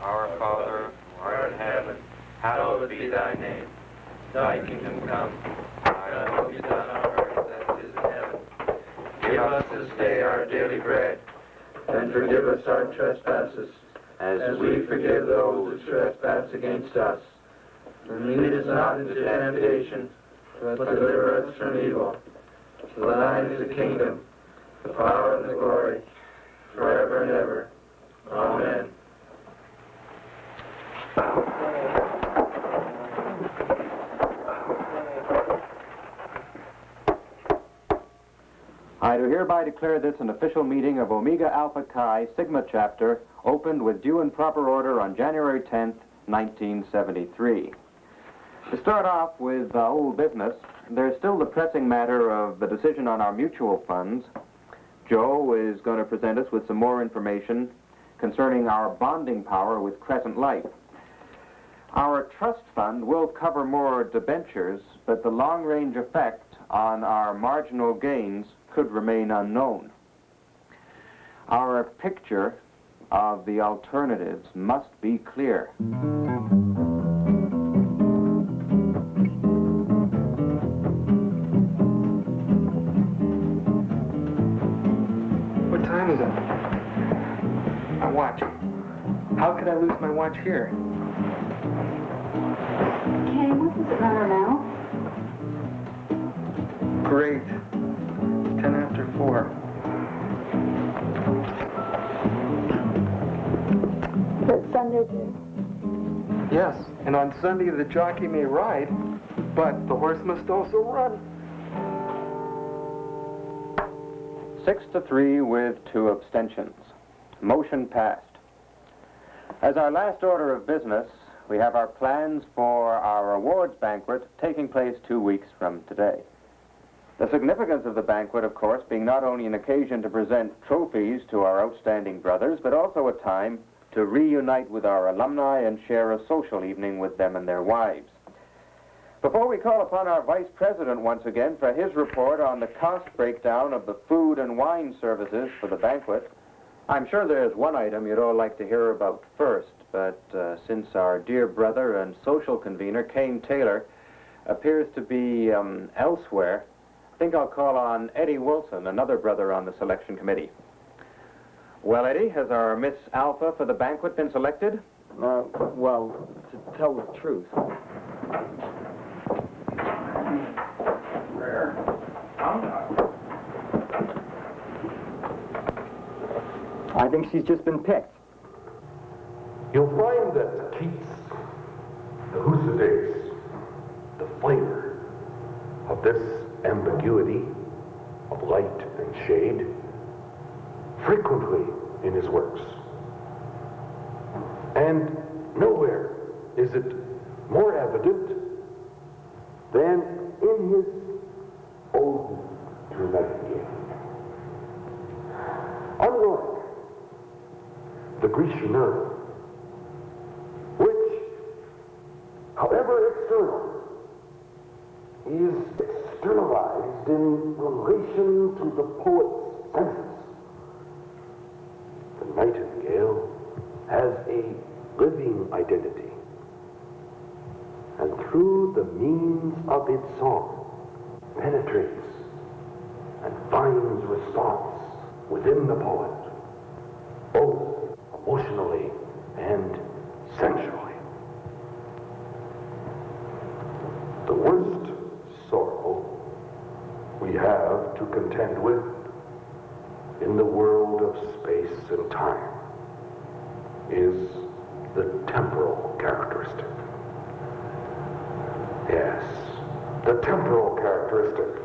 Our Father, who art in heaven, hallowed be thy name. Thy kingdom come, thy will be done on earth as it is in heaven. Give us this day our daily bread, and forgive us our trespasses, as we forgive those who trespass against us. And lead us not into temptation, but deliver us from evil. For thine is the kingdom, the power, and the glory, forever and ever. Amen. I do hereby declare this an official meeting of Omega Alpha Chi Sigma Chapter, opened with due and proper order on January 10th, 1973. To start off with old business, there's still the pressing matter of the decision on our mutual funds. Joe is going to present us with some more information concerning our bonding power with Crescent Life. Our trust fund will cover more debentures, but the long-range effect on our marginal gains could remain unknown. Our picture of the alternatives must be clear. What time is it? My watch. How could I lose my watch here? Kenny, what does it matter now? Great. 10 after 4. It's Sunday, dear. Yes, and on Sunday the jockey may ride, but the horse must also run. 6-3 with 2 abstentions. Motion passed. As our last order of business, we have our plans for our awards banquet taking place 2 weeks from today. The significance of the banquet, of course, being not only an occasion to present trophies to our outstanding brothers, but also a time to reunite with our alumni and share a social evening with them and their wives. Before we call upon our Vice President once again for his report on the cost breakdown of the food and wine services for the banquet, I'm sure there's one item you'd all like to hear about first, but since our dear brother and social convener, Hound Taylor, appears to be elsewhere, I think I'll call on Eddie Wilson, another brother on the selection committee. Well, Eddie, has our Miss Alpha for the banquet been selected? Well, to tell the truth. Rare. Hound Dog. I think she's just been picked. You'll find that Keats, the Husidates, the flavor of this ambiguity of light and shade frequently in his works. And nowhere is it more evident than in his Ode to Nightingale. Unlike the Grecian Urn, which, however external, is externalized in relation to the poet's senses, the nightingale has a living identity, and through the means of its song penetrates and finds response within the poet, both emotionally and sensually. The worst sorrow we have to contend with in the world of space and time is the temporal characteristic. Yes, the temporal characteristic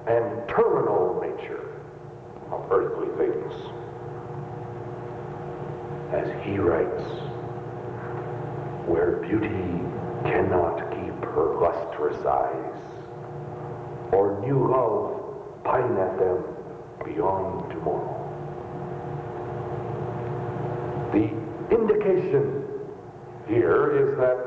and terminal nature of earthly things. As he writes, where beauty cannot keep her lustrous eyes, or new love pine at them beyond tomorrow. The indication here is that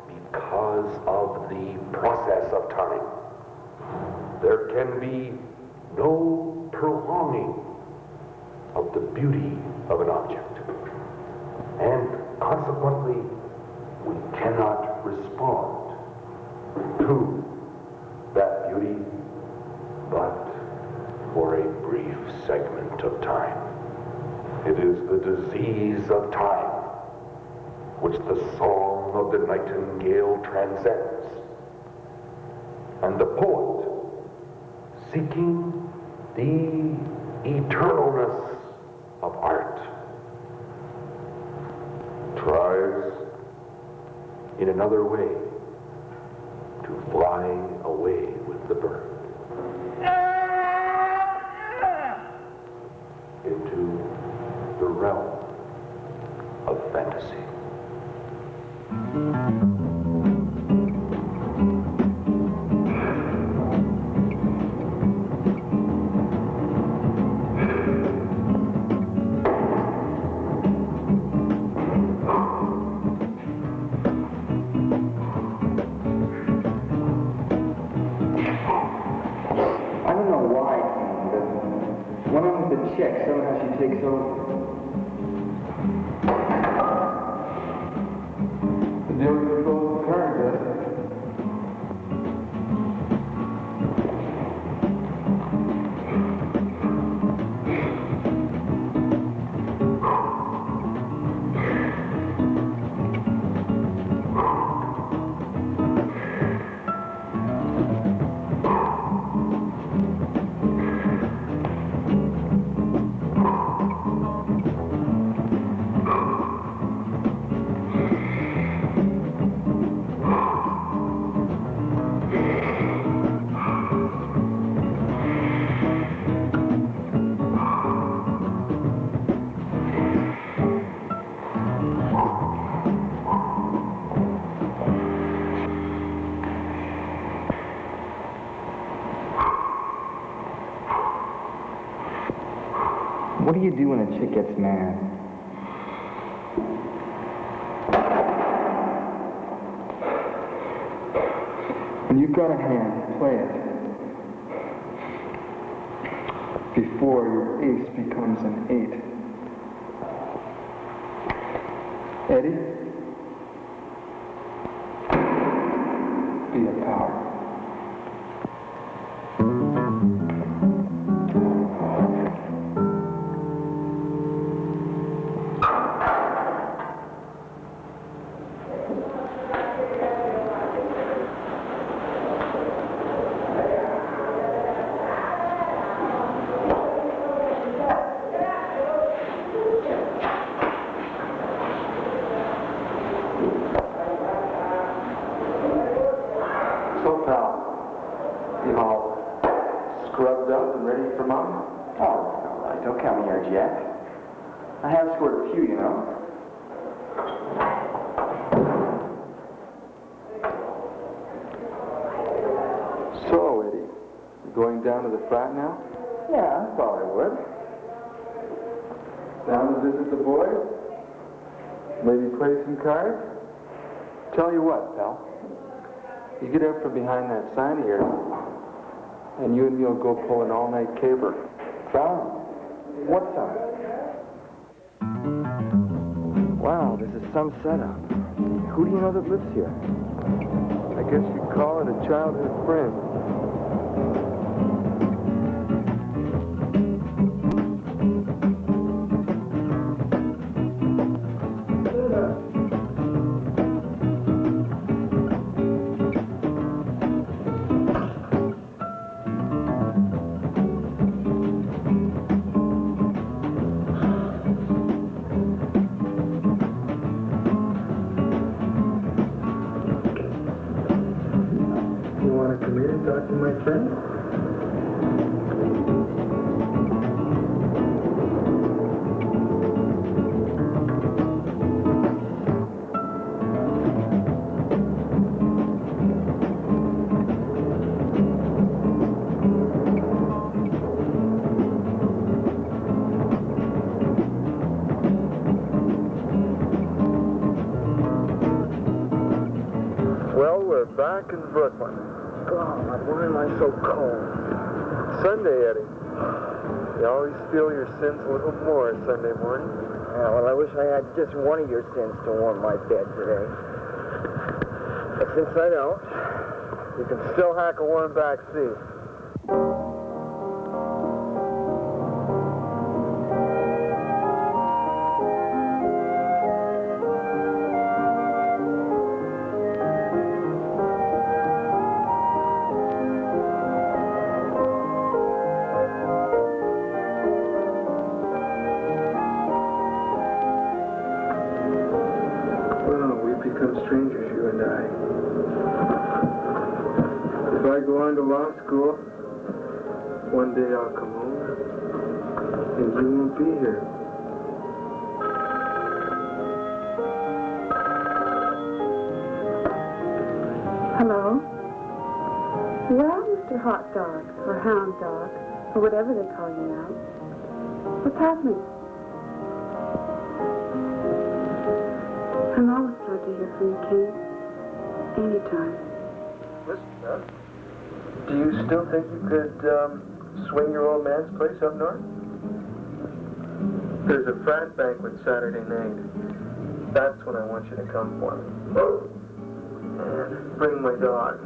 because of the process of time, there can be no prolonging of the beauty of an object. And consequently, we cannot respond to that beauty but for a brief segment of time. It is the disease of time which the song of the nightingale transcends. And the poet, seeking the eternalness of art, tries in another way to fly away with the bird into the realm of fantasy. I don't know why, but when I'm with the chick, somehow she takes over. The deal controls the current, doesn't it? What do you do when a chick gets mad? When you've got a hand, play it. Before your ace becomes an 8. Eddie? Be a power. So, pal, you all scrubbed up and ready for mine? Oh, all right. Don't count me out yet. I have scored a few, you know. So, Eddie, you going down to the frat now? Yeah, I thought I would. Down to visit the boys? Maybe play some cards? Tell you what, pal. You get up from behind that sign of yours, and you and me will go pull an all-night caper. Fine. What sign? Wow, this is some setup. Who do you know that lives here? I guess you'd call it a childhood friend. You want to come in and talk to my friend? Well, we're back in Brooklyn. God, why am I so cold? Sunday, Eddie. You always feel your sins a little more Sunday morning. Yeah, well, I wish I had just one of your sins to warm my bed today. But since I don't, you can still hack a warm back seat. Become strangers, you and I. If I go on to law school, one day I'll come home and you won't be here. Hello? Well, Mr. Hot Dog, or Hound Dog, or whatever they call you now. What's happening? I'm always glad to hear from you, Kane. Anytime. Listen, do you still think you could swing your old man's place up north? There's a frat banquet Saturday night. That's when I want you to come for me. And bring my dog.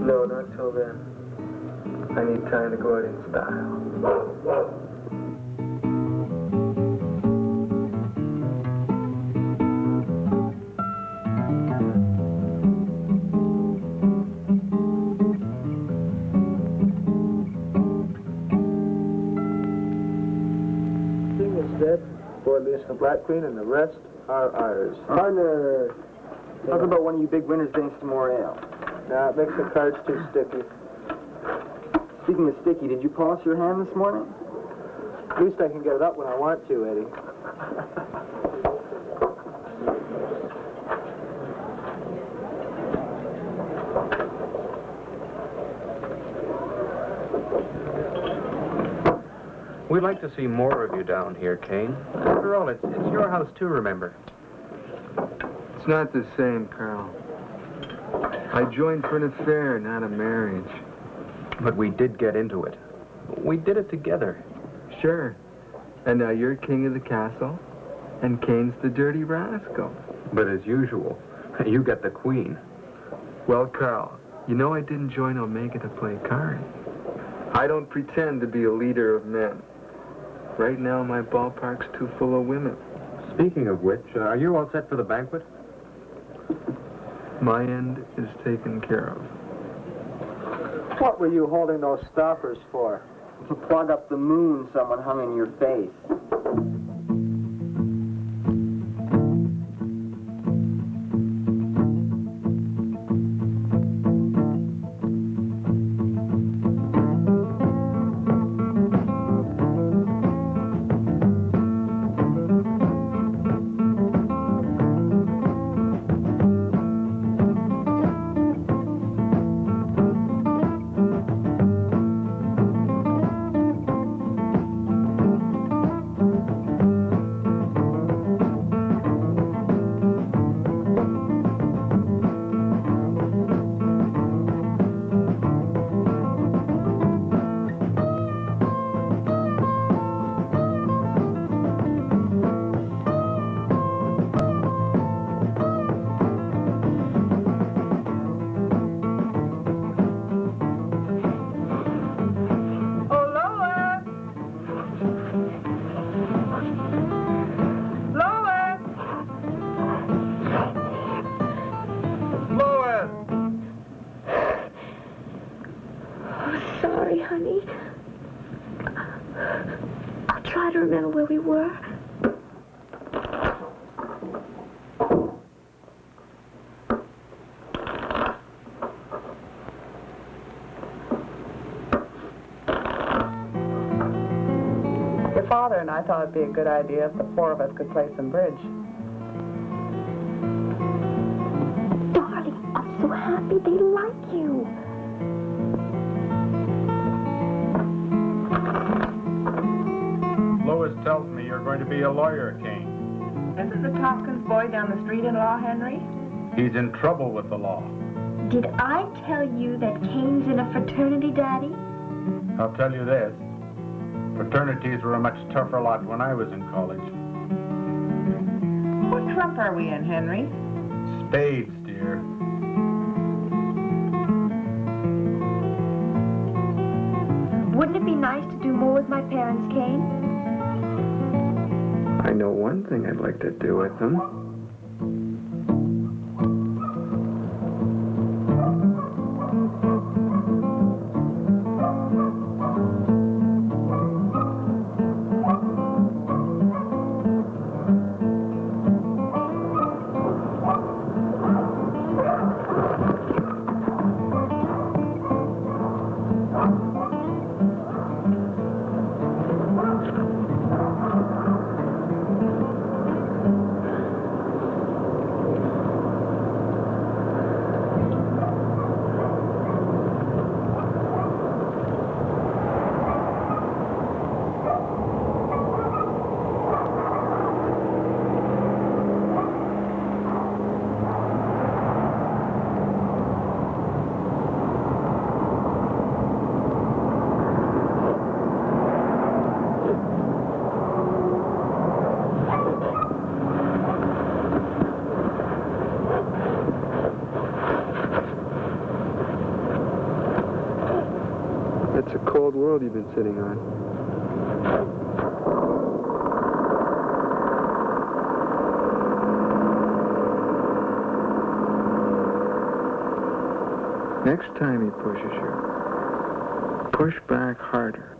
No, not till then. I need time to go out in style. Boy, the Black Queen, and the rest are ours. Partner, talk about one of you big winners getting some more ale. Nah, it makes the cards too sticky. Speaking of sticky, did you polish your hand this morning? At least I can get it up when I want to, Eddie. We'd like to see more of you down here, Kane. After all, it's your house too, remember. It's not the same, Carl. I joined for an affair, not a marriage. But we did get into it. We did it together. Sure. And now you're king of the castle, and Kane's the dirty rascal. But as usual, you get the queen. Well, Carl, you know I didn't join Omega to play cards. I don't pretend to be a leader of men. Right now, my ballpark's too full of women. Speaking of which, are you all set for the banquet? My end is taken care of. What were you holding those stoppers for? To plug up the moon someone hung in your face. Sorry, honey. I'll try to remember where we were. Your father and I thought it'd be a good idea if the four of us could play some bridge. Darling, I'm so happy they like you. Lois tells me you're going to be a lawyer, Kane. Isn't the Tompkins boy down the street in law, Henry? He's in trouble with the law. Did I tell you that Kane's in a fraternity, Daddy? I'll tell you this. Fraternities were a much tougher lot when I was in college. What trump are we in, Henry? Spades, dear. Wouldn't it be nice to do more with my parents, Kane? I know one thing I'd like to do with them. It's a cold world you've been sitting on. Next time he pushes you, push back harder.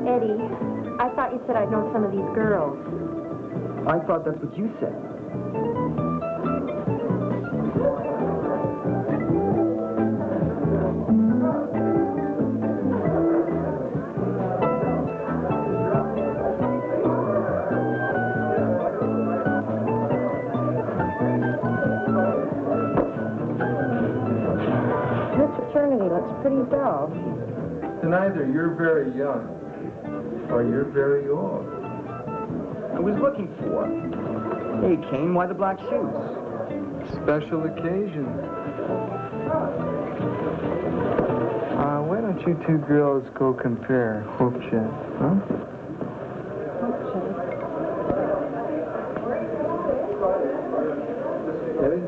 Eddie, I thought you said I'd know some of these girls. I thought that's what you said. This fraternity looks pretty dull. And either you're very young or you're very old. I was looking for. Hey, Kane, why the black shoes? Special occasion. Why don't you two girls go compare Hope Chat, huh? Eddie?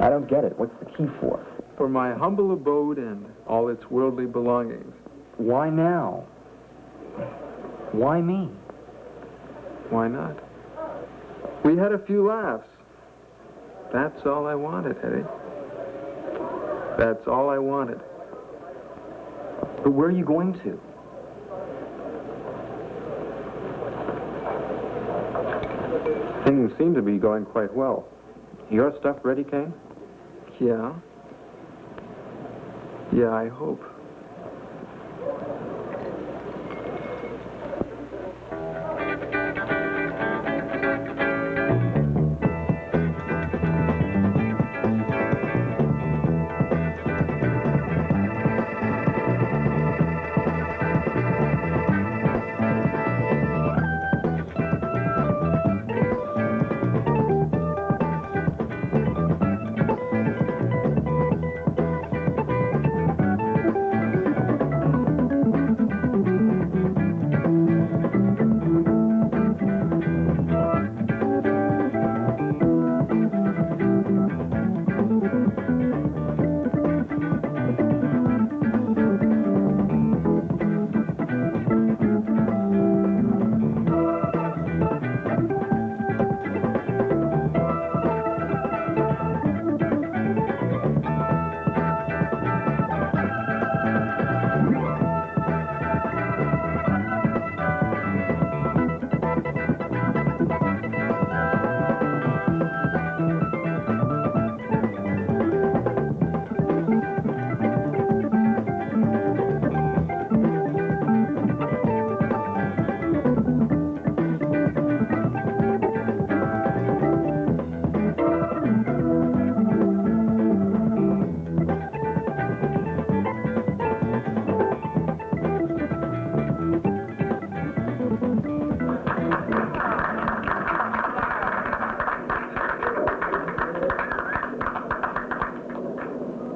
I don't get it. What's the key for? For my humble abode and all its worldly belongings. Why now? Why me? Why not? We had a few laughs. That's all I wanted, Eddie. That's all I wanted. But where are you going to? Things seem to be going quite well. Your stuff ready, Kane? Yeah. Yeah, I hope.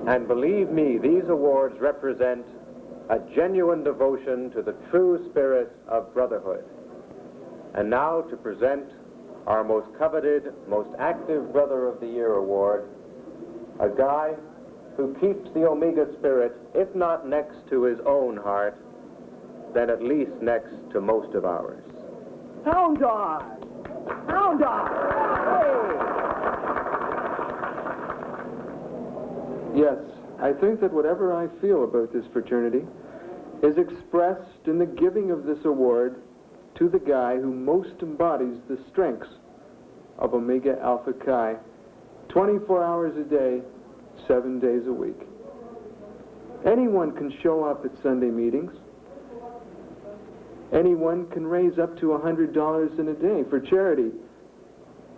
And believe me, these awards represent a genuine devotion to the true spirit of brotherhood. And now to present our most coveted, most active Brother of the Year award, a guy who keeps the Omega spirit, if not next to his own heart, then at least next to most of ours. Hound Dog! Hound Dog! Hey! Yes, I think that whatever I feel about this fraternity is expressed in the giving of this award to the guy who most embodies the strengths of Omega Alpha Chi, 24 hours a day, 7 days a week. Anyone can show up at Sunday meetings. Anyone can raise up to $100 in a day for charity.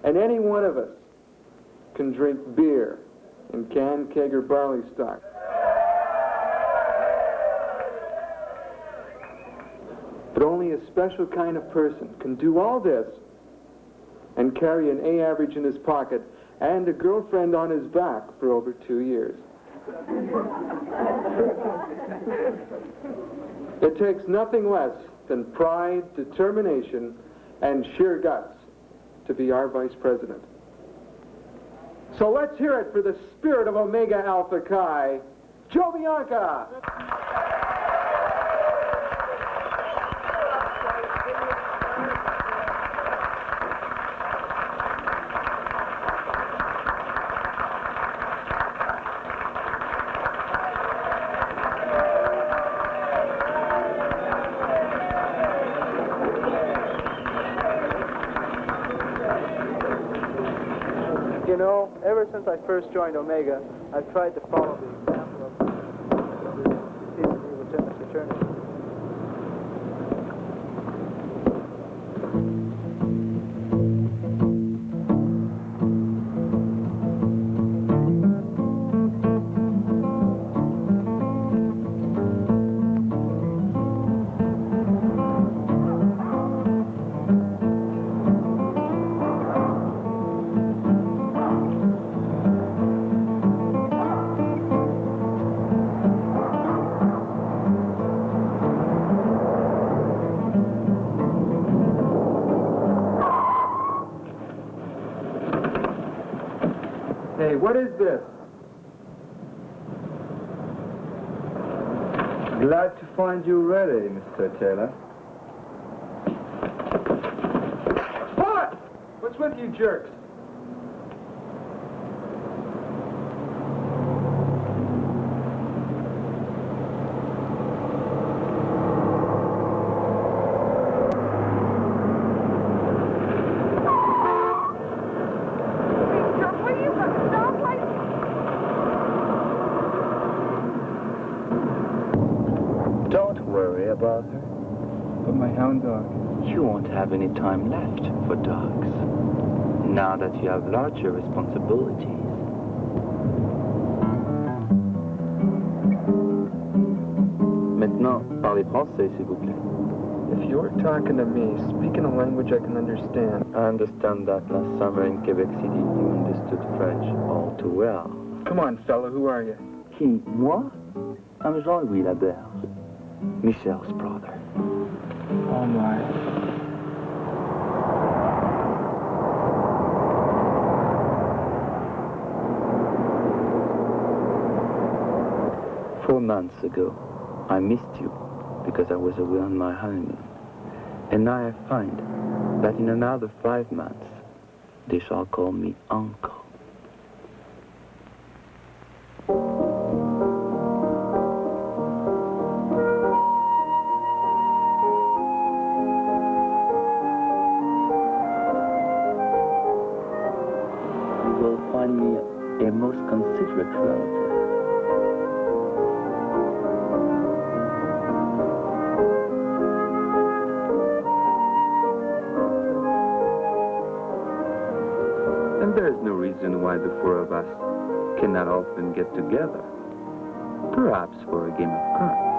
And any one of us can drink beer in can, keg, or barley stock. But only a special kind of person can do all this and carry an A average in his pocket and a girlfriend on his back for over 2 years. It takes nothing less than pride, determination, and sheer guts to be our vice president. So let's hear it for the spirit of Omega Alpha Chi, Joe Bianca! You know, ever since I first joined Omega, I've tried to follow the example of others who preceded me within the fraternity. Hey, what is this? Glad to find you ready, Mr. Taylor. What? What's with you jerks? Don't worry about her. But my hound dog. You won't have any time left for dogs. Now that you have larger responsibilities. Maintenant, parlez français, s'il vous plaît. If you're talking to me, speak in a language I can understand. I understand that last summer in Quebec City, you understood French all too well. Come on, fella, who are you? Qui, moi? I'm Jean-Louis Laberge, Michel's brother. Oh, my. 4 months ago, I missed you because I was away on my honeymoon. And now I find that in another 5 months, they shall call me uncle. You will find me a most considerate relative. And there is no reason why the 4 of us cannot often get together. Perhaps for a game of cards.